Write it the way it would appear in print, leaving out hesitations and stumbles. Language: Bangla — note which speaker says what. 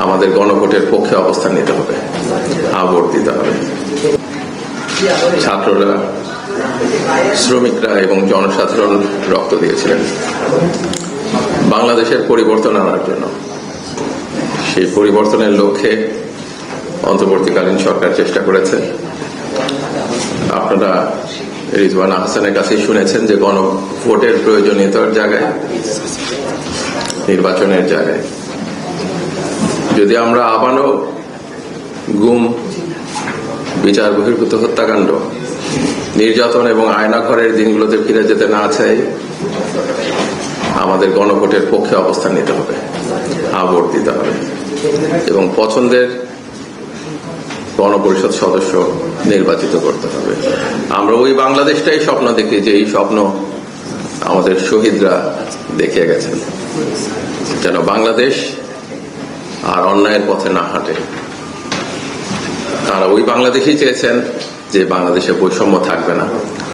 Speaker 1: আমাদের গণভোটের পক্ষে অবস্থান নিতে হবে, ভোট দিতে হবে। ছাত্ররা, শ্রমিকরা এবং জনসাধারণ রক্ত দিয়েছিলেন বাংলাদেশের পরিবর্তন আনার জন্য। সেই পরিবর্তনের লক্ষ্যে অন্তর্বর্তীকালীন সরকার চেষ্টা করেছে। আপনারা রিজওয়ানা হাসানের কাছেই শুনেছেন যে গণভোটের প্রয়োজনীয়তার জায়গায়, নির্বাচনের জায়গায় যদি আমরা আবারও গুম, বিচার বহির্ভূত হত্যাকাণ্ড, নির্যাতন এবং আয়নাঘরের দিনগুলোতে ফিরে যেতে না চাই, আমাদের গণভোটের পক্ষে অবস্থান নিতে হবে, ভোট দিতে হবে এবং পছন্দের গণপরিষদ সদস্য নির্বাচিত করতে হবে। আমরা ওই বাংলাদেশটাই স্বপ্ন দেখি যে এই স্বপ্ন আমাদের শহীদরা দেখিয়ে গেছেন, যেন বাংলাদেশ আর অন্যায়ের পথে না হাঁটে। তারা ওই বাংলাদেশই চেয়েছেন যে বাংলাদেশে বৈষম্য থাকবে না।